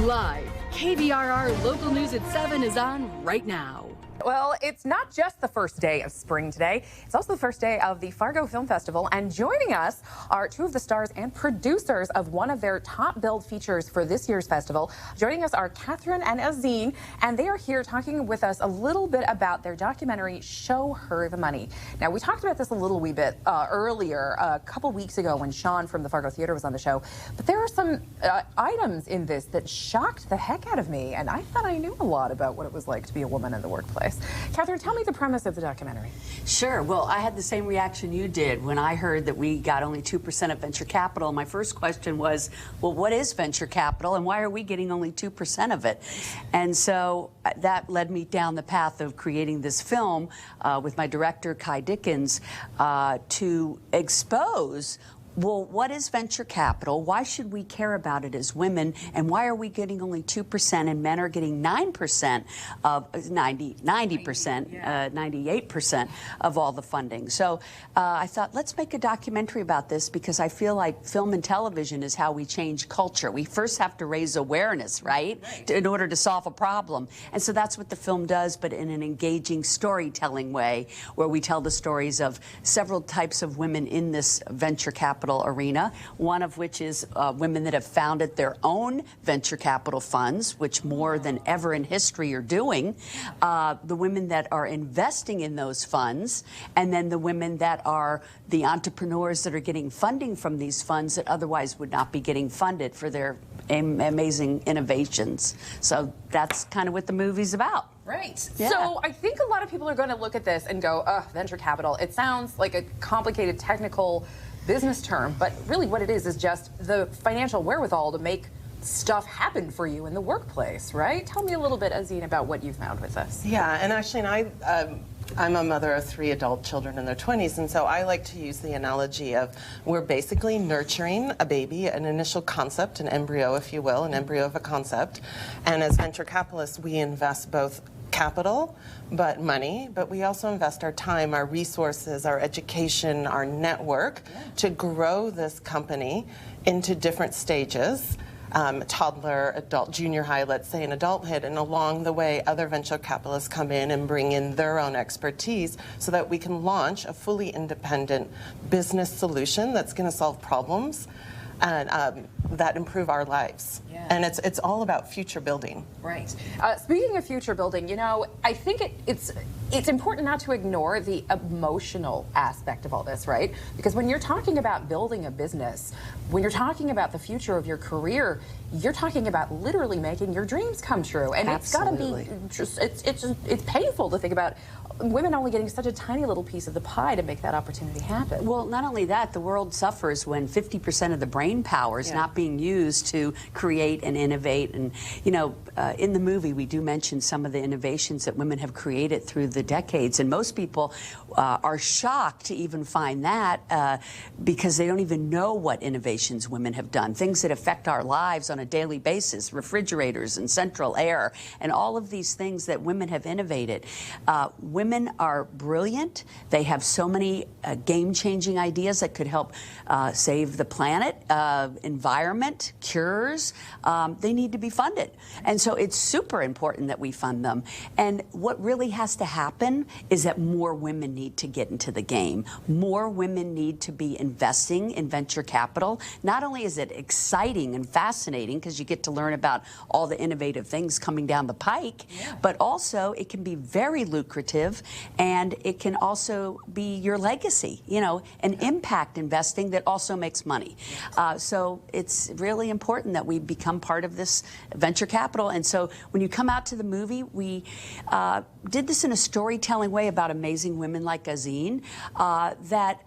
Live, KVRR Local News at 7 is on right now. Well, it's not just the first day of spring today. It's also the first day of the Fargo Film Festival. And joining us are two of the stars and producers of one of their top billed features for this year's festival. Joining us are Catherine and Azine, and they are here talking with us a little bit about their documentary, Show Her the Money. Now, we talked about this a little wee bit earlier, a couple weeks ago when Sean from the Fargo Theater was on the show. But there are some items in this that shocked the heck out of me, and I thought I knew a lot about what it was like to be a woman in the workplace. Catherine, tell me the premise of the documentary. Sure. Well, I had the same reaction you did when I heard that we got only 2% of venture capital. My first question was, well, what is venture capital and why are we getting only 2% of it? And so that led me down the path of creating this film with my director, Kai Dickens, to expose, well, what is venture capital? Why should we care about it as women? And why are we getting only 2% and men are getting 9% of 98% of all the funding? So I thought, let's make a documentary about this because I feel like film and television is how we change culture. We first have to raise awareness, right? In order to solve a problem. And so that's what the film does, but in an engaging storytelling way, where we tell the stories of several types of women in this venture capital arena, one of which is women that have founded their own venture capital funds, which more than ever in history are doing, the women that are investing in those funds, and then the women that are the entrepreneurs that are getting funding from these funds that otherwise would not be getting funded for their amazing innovations. So that's kind of what the movie's about. Right. Yeah. So I think a lot of people are going to look at this and go, ugh, venture capital. It sounds like a complicated technical business term, but really what it is just the financial wherewithal to make stuff happen for you in the workplace, right? Tell me a little bit, Azine, about what you found with this. Yeah, and actually, I'm a mother of 3 adult children in their 20s, and so I like to use the analogy of we're basically nurturing a baby, an initial concept, an embryo, if you will, an embryo of a concept. And as venture capitalists, we invest both capital, but we also invest our time, our resources, our education, our network to grow this company into different stages. Toddler, adult, junior high, let's say, and adulthood, and along the way other venture capitalists come in and bring in their own expertise so that we can launch a fully independent business solution that's going to solve problems and that improve our lives. Yeah. And it's all about future building. Right. Speaking of future building, you know, I think it's important not to ignore the emotional aspect of all this, right? Because when you're talking about building a business, when you're talking about the future of your career, you're talking about literally making your dreams come true. And Absolutely. It's got to be just, it's painful to think about women only getting such a tiny little piece of the pie to make that opportunity happen. Well, not only that, the world suffers when 50% of the brain power is not being used to create and innovate. And, you know, in the movie, we do mention some of the innovations that women have created through the decades. And most people are shocked to even find that because they don't even know what innovations women have done. Things that affect our lives on a daily basis, refrigerators and central air, and all of these things that women have innovated. Women are brilliant. They have so many game-changing ideas that could help save the planet, environment, cures. They need to be funded. And so it's super important that we fund them. And what really has to happen is that more women need to get into the game. More women need to be investing in venture capital. Not only is it exciting and fascinating because you get to learn about all the innovative things coming down the pike, but also it can be very lucrative and it can also be your legacy, you know, an impact investing that also makes money. So it's really important that we become part of this venture capital. And so when you come out to the movie, we did this in a storytelling way about amazing women like Azine that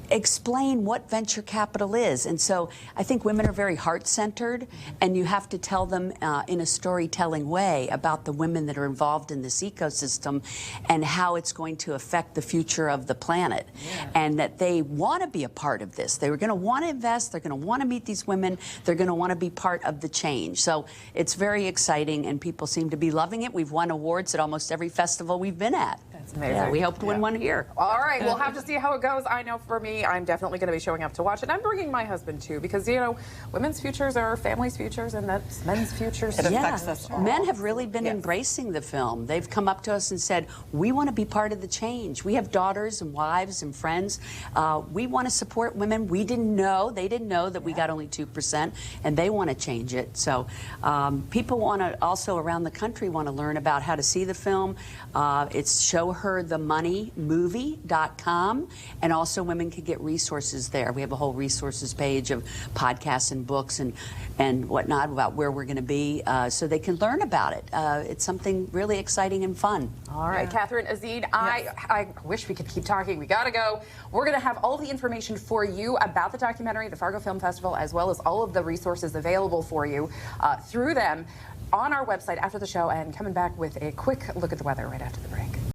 explain what venture capital is. And so I think women are very heart-centered, and you have to tell them in a storytelling way about the women that are involved in this ecosystem and how it's going to affect the future of the planet, and that they want to be a part of this. They're going to want to invest. They're going to want to meet these women. They're going to want to be part of the change. So it's very exciting, and people seem to be loving it. We've won awards at almost every festival we've been at. That's amazing. Yeah, we hope to win one here. All right, we'll have to see how it goes. I know for me, I'm definitely going to be showing up to watch it. I'm bringing my husband too, because women's futures are families' futures, and that's men's futures. It affects us all. Men have really been embracing the film. They've come up to us and said, we want to be part of the change. We have daughters and wives and friends. We want to support women. They didn't know that we got only 2%, and they want to change it. So people want to also around the country want to learn about how to see the film. It's showherthemoneymovie.com, and also women can get resources there. We have a whole resources page of podcasts and books and whatnot about where we're going to be, so they can learn about it. It's something really exciting and fun. All right, Catherine, Azid, I wish we could keep talking. We got to go. We're going to have all the information for you about the documentary, the Fargo Film Festival, as well as all of the resources available for you through them on our website after the show, and coming back with a quick look at the weather right after the break.